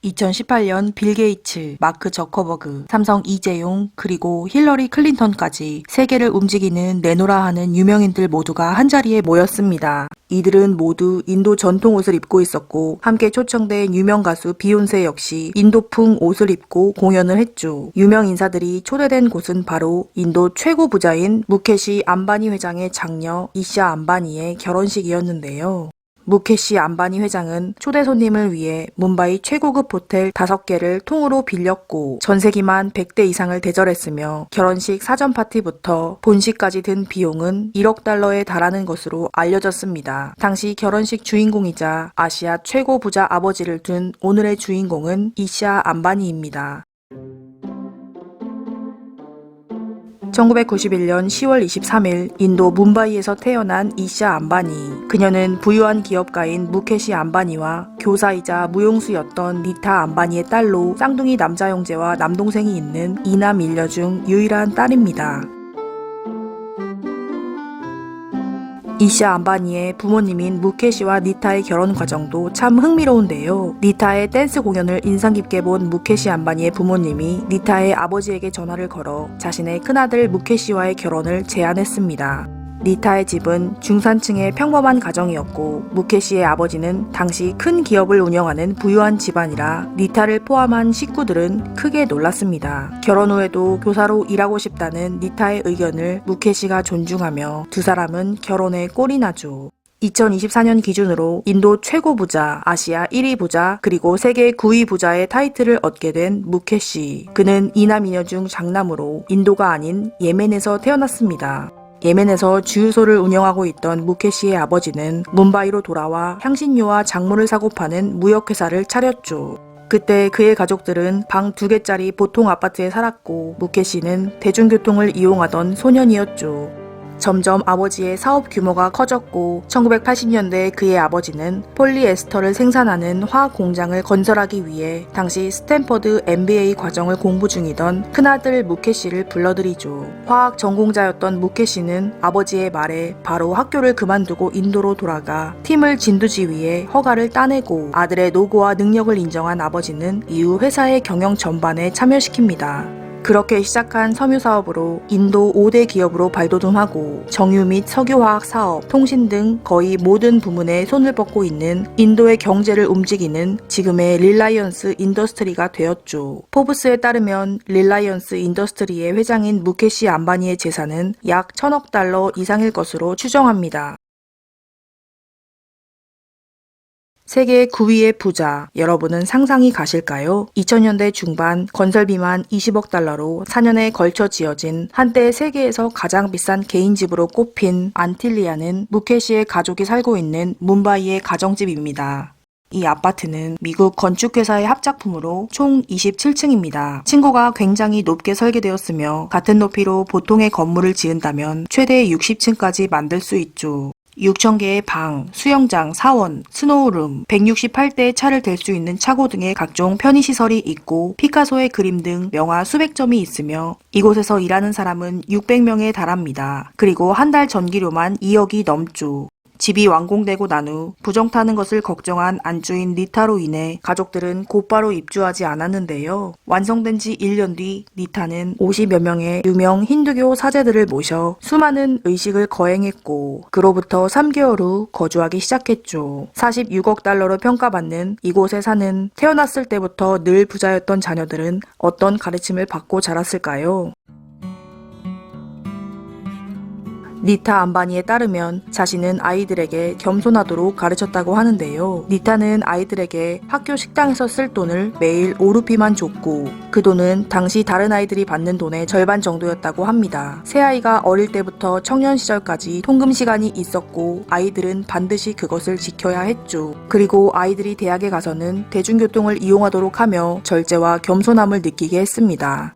2018년 빌 게이츠, 마크 저커버그, 삼성 이재용, 그리고 힐러리 클린턴까지 세계를 움직이는 내노라 하는 유명인들 모두가 한자리에 모였습니다. 이들은 모두 인도 전통 옷을 입고 있었고 함께 초청된 유명 가수 비욘세 역시 인도풍 옷을 입고 공연을 했죠. 유명 인사들이 초대된 곳은 바로 인도 최고 부자인 무케시 암바니 회장의 장녀 이샤 암바니의 결혼식이었는데요. 무케시 암바니 회장은 초대 손님을 위해 뭄바이 최고급 호텔 5개를 통으로 빌렸고 전세기만 100대 이상을 대절했으며 결혼식 사전 파티부터 본식까지 든 비용은 1억 달러에 달하는 것으로 알려졌습니다. 당시 결혼식 주인공이자 아시아 최고 부자 아버지를 둔 오늘의 주인공은 이샤 암바니입니다. 1991년 10월 23일 인도 뭄바이에서 태어난 이샤 암바니. 그녀는 부유한 기업가인 무케시 암바니와 교사이자 무용수였던 니타 암바니의 딸로 쌍둥이 남자 형제와 남동생이 있는 2남 1녀 중 유일한 딸입니다. 이샤 암바니의 부모님인 무케시와 니타의 결혼 과정도 참 흥미로운데요. 니타의 댄스 공연을 인상 깊게 본 무케시 암바니의 부모님이 니타의 아버지에게 전화를 걸어 자신의 큰아들 무케시와의 결혼을 제안했습니다. 니타의 집은 중산층의 평범한 가정이었고 무케시의 아버지는 당시 큰 기업을 운영하는 부유한 집안이라 니타를 포함한 식구들은 크게 놀랐습니다. 결혼 후에도 교사로 일하고 싶다는 니타의 의견을 무케시가 존중하며 두 사람은 결혼에 꼴이 나죠. 2024년 기준으로 인도 최고 부자, 아시아 1위 부자, 그리고 세계 9위 부자의 타이틀을 얻게 된 무케시. 그는 2남 2녀 중 장남으로 인도가 아닌 예멘에서 태어났습니다. 예멘에서 주유소를 운영하고 있던 무케시의 아버지는 뭄바이로 돌아와 향신료와 작물을 사고 파는 무역회사를 차렸죠. 그때 그의 가족들은 방 2개짜리 보통 아파트에 살았고 무케시는 대중교통을 이용하던 소년이었죠. 점점 아버지의 사업 규모가 커졌고 1980년대 그의 아버지는 폴리에스터를 생산하는 화학 공장을 건설하기 위해 당시 스탠퍼드 MBA 과정을 공부 중이던 큰아들 무케시를 불러들이죠. 화학 전공자였던 무케시는 아버지의 말에 바로 학교를 그만두고 인도로 돌아가 팀을 진두지휘해 허가를 따내고 아들의 노고와 능력을 인정한 아버지는 이후 회사의 경영 전반에 참여시킵니다. 그렇게 시작한 섬유 사업으로 인도 5대 기업으로 발돋움하고 정유 및 석유화학 사업, 통신 등 거의 모든 부문에 손을 뻗고 있는 인도의 경제를 움직이는 지금의 릴라이언스 인더스트리가 되었죠. 포브스에 따르면 릴라이언스 인더스트리의 회장인 무케시 암바니의 재산은 약 1,000억 달러 이상일 것으로 추정합니다. 세계 9위의 부자, 여러분은 상상이 가실까요? 2000년대 중반 건설비만 20억 달러로 4년에 걸쳐 지어진 한때 세계에서 가장 비싼 개인집으로 꼽힌 안틸리아는 무케시의 가족이 살고 있는 뭄바이의 가정집입니다. 이 아파트는 미국 건축회사의 합작품으로 총 27층입니다. 층고가 굉장히 높게 설계되었으며 같은 높이로 보통의 건물을 지은다면 최대 60층까지 만들 수 있죠. 6,000개의 방, 수영장, 사원, 스노우룸, 168대의 차를 댈 수 있는 차고 등의 각종 편의시설이 있고 피카소의 그림 등 명화 수백 점이 있으며 이곳에서 일하는 사람은 600명에 달합니다. 그리고 한 달 전기료만 2억이 넘죠. 집이 완공되고 난 후 부정 타는 것을 걱정한 안주인 니타로 인해 가족들은 곧바로 입주하지 않았는데요. 완성된 지 1년 뒤 니타는 50여 명의 유명 힌두교 사제들을 모셔 수많은 의식을 거행했고 그로부터 3개월 후 거주하기 시작했죠. 46억 달러로 평가받는 이곳에 사는 태어났을 때부터 늘 부자였던 자녀들은 어떤 가르침을 받고 자랐을까요? 니타 암바니에 따르면 자신은 아이들에게 겸손하도록 가르쳤다고 하는데요. 니타는 아이들에게 학교 식당에서 쓸 돈을 매일 5루피만 줬고 그 돈은 당시 다른 아이들이 받는 돈의 절반 정도였다고 합니다. 새아이가 어릴 때부터 청년 시절까지 통금 시간이 있었고 아이들은 반드시 그것을 지켜야 했죠. 그리고 아이들이 대학에 가서는 대중교통을 이용하도록 하며 절제와 겸손함을 느끼게 했습니다.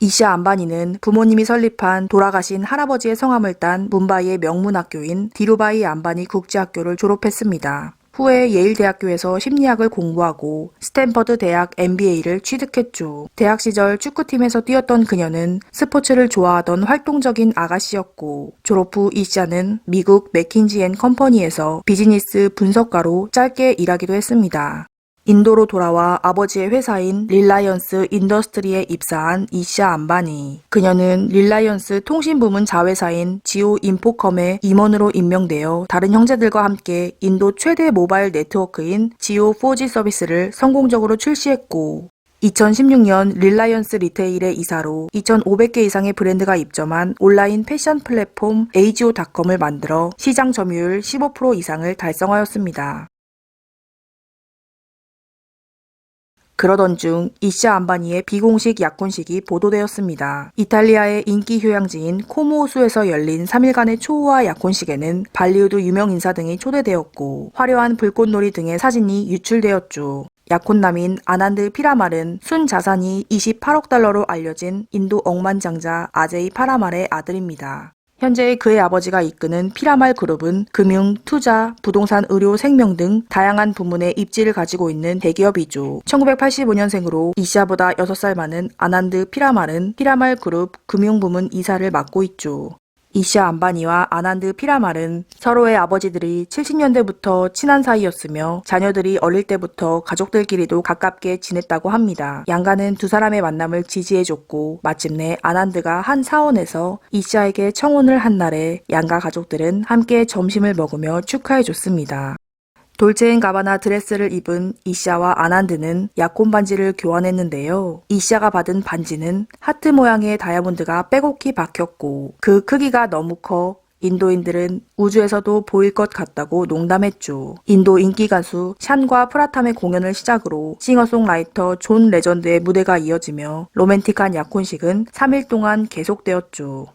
이샤 암바니는 부모님이 설립한 돌아가신 할아버지의 성함을 딴 뭄바이의 명문 학교인 디루바이 암바니 국제학교를 졸업했습니다. 후에 예일대학교에서 심리학을 공부하고 스탠퍼드 대학 MBA를 취득했죠. 대학 시절 축구팀에서 뛰었던 그녀는 스포츠를 좋아하던 활동적인 아가씨였고, 졸업 후 이샤는 미국 맥킨지 앤 컴퍼니에서 비즈니스 분석가로 짧게 일하기도 했습니다. 인도로 돌아와 아버지의 회사인 릴라이언스 인더스트리에 입사한 이샤 안바니. 그녀는 릴라이언스 통신부문 자회사인 지오 인포컴의 임원으로 임명되어 다른 형제들과 함께 인도 최대 모바일 네트워크인 지오 4G 서비스를 성공적으로 출시했고, 2016년 릴라이언스 리테일의 이사로 2,500개 이상의 브랜드가 입점한 온라인 패션 플랫폼 AGO.com을 만들어 시장 점유율 15% 이상을 달성하였습니다. 그러던 중 이샤 안바니의 비공식 약혼식이 보도되었습니다. 이탈리아의 인기 휴양지인 코모 호수에서 열린 3일간의 초호화 약혼식에는 발리우드 유명 인사 등이 초대되었고, 화려한 불꽃놀이 등의 사진이 유출되었죠. 약혼남인 아난드 피라말은 순 자산이 28억 달러로 알려진 인도 억만장자 아제이 파라말의 아들입니다. 현재 그의 아버지가 이끄는 피라말 그룹은 금융, 투자, 부동산, 의료, 생명 등 다양한 부문의 입지를 가지고 있는 대기업이죠. 1985년생으로 이샤보다 6살 많은 아난드 피라말은 피라말 그룹 금융부문 이사를 맡고 있죠. 이샤 안바니와 아난드 피라말은 서로의 아버지들이 70년대부터 친한 사이였으며 자녀들이 어릴 때부터 가족들끼리도 가깝게 지냈다고 합니다. 양가는 두 사람의 만남을 지지해줬고, 마침내 아난드가 한 사원에서 이샤에게 청혼을 한 날에 양가 가족들은 함께 점심을 먹으며 축하해줬습니다. 돌체앤가바나 드레스를 입은 이샤와 아난드는 약혼 반지를 교환했는데요. 이샤가 받은 반지는 하트 모양의 다이아몬드가 빼곡히 박혔고, 그 크기가 너무 커 인도인들은 우주에서도 보일 것 같다고 농담했죠. 인도 인기 가수 샨과 프라탐의 공연을 시작으로 싱어송라이터 존 레전드의 무대가 이어지며 로맨틱한 약혼식은 3일 동안 계속되었죠.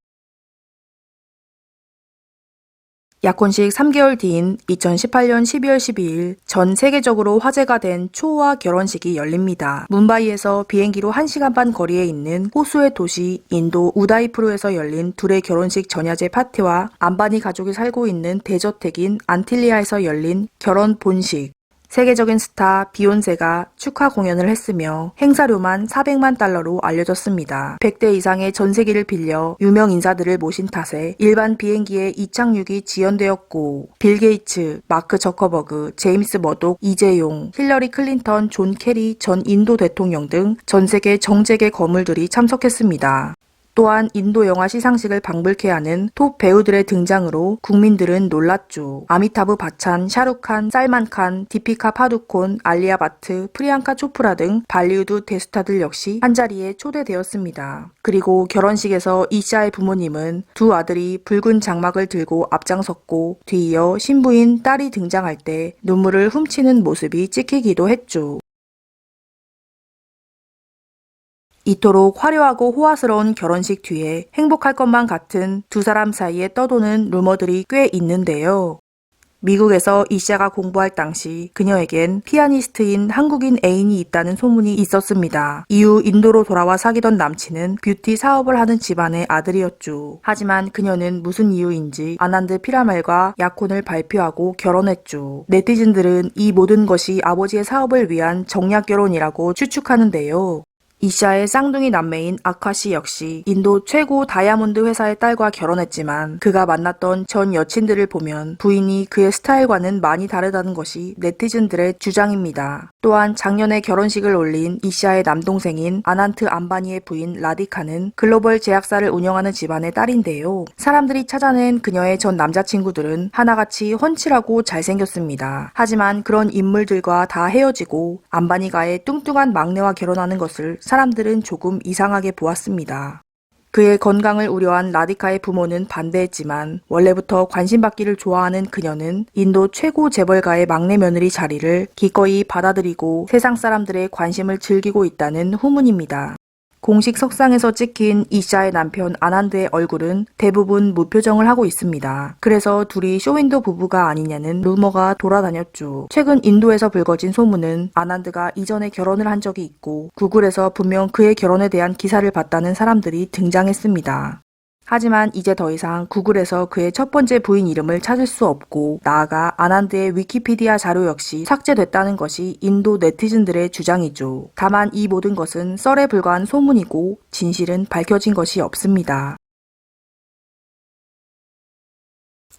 약혼식 3개월 뒤인 2018년 12월 12일 전 세계적으로 화제가 된 초호화 결혼식이 열립니다. 뭄바이에서 비행기로 1시간 반 거리에 있는 호수의 도시 인도 우다이프루에서 열린 둘의 결혼식 전야제 파티와 안바니 가족이 살고 있는 대저택인 안틸리아에서 열린 결혼 본식. 세계적인 스타 비욘세가 축하 공연을 했으며 행사료만 400만 달러로 알려졌습니다. 100대 이상의 전세기를 빌려 유명 인사들을 모신 탓에 일반 비행기에 이착륙이 지연되었고, 빌 게이츠, 마크 저커버그, 제임스 머독, 이재용, 힐러리 클린턴, 존 케리 전 인도 대통령 등 전 세계 정재계 거물들이 참석했습니다. 또한 인도 영화 시상식을 방불케 하는 톱 배우들의 등장으로 국민들은 놀랐죠. 아미타브 바찬, 샤룩칸, 살만칸, 디피카 파두콘, 알리아 바트, 프리앙카 초프라 등 발리우드 대스타들 역시 한자리에 초대되었습니다. 그리고 결혼식에서 이샤의 부모님은 두 아들이 붉은 장막을 들고 앞장섰고, 뒤이어 신부인 딸이 등장할 때 눈물을 훔치는 모습이 찍히기도 했죠. 이토록 화려하고 호화스러운 결혼식 뒤에 행복할 것만 같은 두 사람 사이에 떠도는 루머들이 꽤 있는데요. 미국에서 이샤가 공부할 당시 그녀에겐 피아니스트인 한국인 애인이 있다는 소문이 있었습니다. 이후 인도로 돌아와 사귀던 남친은 뷰티 사업을 하는 집안의 아들이었죠. 하지만 그녀는 무슨 이유인지 아난드 피라말과 약혼을 발표하고 결혼했죠. 네티즌들은 이 모든 것이 아버지의 사업을 위한 정략 결혼이라고 추측하는데요. 이샤의 쌍둥이 남매인 아카시 역시 인도 최고 다이아몬드 회사의 딸과 결혼했지만, 그가 만났던 전 여친들을 보면 부인이 그의 스타일과는 많이 다르다는 것이 네티즌들의 주장입니다. 또한 작년에 결혼식을 올린 이샤의 남동생인 아난트 안바니의 부인 라디카는 글로벌 제약사를 운영하는 집안의 딸인데요. 사람들이 찾아낸 그녀의 전 남자친구들은 하나같이 훤칠하고 잘생겼습니다. 하지만 그런 인물들과 다 헤어지고 안바니가의 뚱뚱한 막내와 결혼하는 것을 사람들은 조금 이상하게 보았습니다. 그의 건강을 우려한 라디카의 부모는 반대했지만, 원래부터 관심받기를 좋아하는 그녀는 인도 최고 재벌가의 막내 며느리 자리를 기꺼이 받아들이고 세상 사람들의 관심을 즐기고 있다는 후문입니다. 공식 석상에서 찍힌 이샤의 남편 아난드의 얼굴은 대부분 무표정을 하고 있습니다. 그래서 둘이 쇼윈도 부부가 아니냐는 루머가 돌아다녔죠. 최근 인도에서 불거진 소문은 아난드가 이전에 결혼을 한 적이 있고, 구글에서 분명 그의 결혼에 대한 기사를 봤다는 사람들이 등장했습니다. 하지만 이제 더 이상 구글에서 그의 첫 번째 부인 이름을 찾을 수 없고 나아가 아난드의 위키피디아 자료 역시 삭제됐다는 것이 인도 네티즌들의 주장이죠. 다만 이 모든 것은 썰에 불과한 소문이고 진실은 밝혀진 것이 없습니다.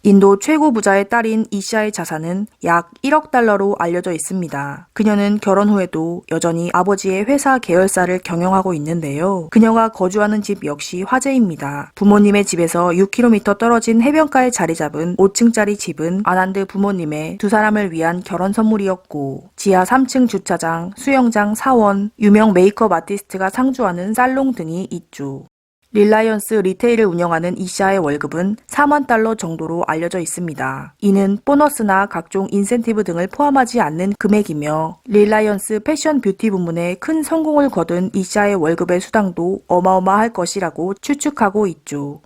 인도 최고 부자의 딸인 이샤의 자산은 약 1억 달러로 알려져 있습니다. 그녀는 결혼 후에도 여전히 아버지의 회사 계열사를 경영하고 있는데요. 그녀가 거주하는 집 역시 화제입니다. 부모님의 집에서 6km 떨어진 해변가에 자리 잡은 5층짜리 집은 아난드 부모님의 두 사람을 위한 결혼 선물이었고 지하 3층 주차장, 수영장, 사원, 유명 메이크업 아티스트가 상주하는 살롱 등이 있죠. 릴라이언스 리테일을 운영하는 이샤의 월급은 4만 달러 정도로 알려져 있습니다. 이는 보너스나 각종 인센티브 등을 포함하지 않는 금액이며 릴라이언스 패션 뷰티 부문에 큰 성공을 거둔 이샤의 월급의 수당도 어마어마할 것이라고 추측하고 있죠.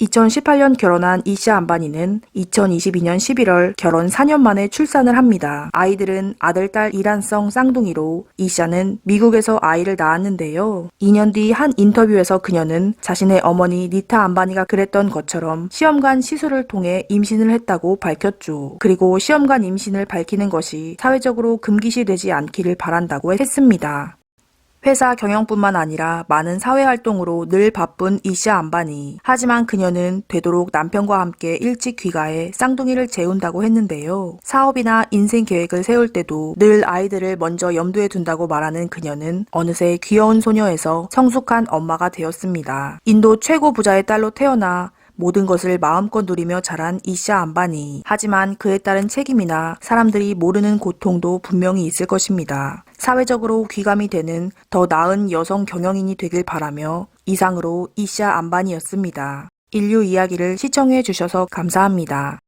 2018년 결혼한 이샤 안바니는 2022년 11월 결혼 4년 만에 출산을 합니다. 아이들은 아들, 딸 이란성 쌍둥이로 이샤는 미국에서 아이를 낳았는데요. 2년 뒤 한 인터뷰에서 그녀는 자신의 어머니 니타 안바니가 그랬던 것처럼 시험관 시술을 통해 임신을 했다고 밝혔죠. 그리고 시험관 임신을 밝히는 것이 사회적으로 금기시되지 않기를 바란다고 했습니다. 회사 경영뿐만 아니라 많은 사회활동으로 늘 바쁜 이샤 안바니. 하지만 그녀는 되도록 남편과 함께 일찍 귀가해 쌍둥이를 재운다고 했는데요. 사업이나 인생 계획을 세울 때도 늘 아이들을 먼저 염두에 둔다고 말하는 그녀는 어느새 귀여운 소녀에서 성숙한 엄마가 되었습니다. 인도 최고 부자의 딸로 태어나 모든 것을 마음껏 누리며 자란 이샤 안바니. 하지만 그에 따른 책임이나 사람들이 모르는 고통도 분명히 있을 것입니다. 사회적으로 귀감이 되는 더 나은 여성 경영인이 되길 바라며 이상으로 이샤 안바니였습니다. 인류 이야기를 시청해 주셔서 감사합니다.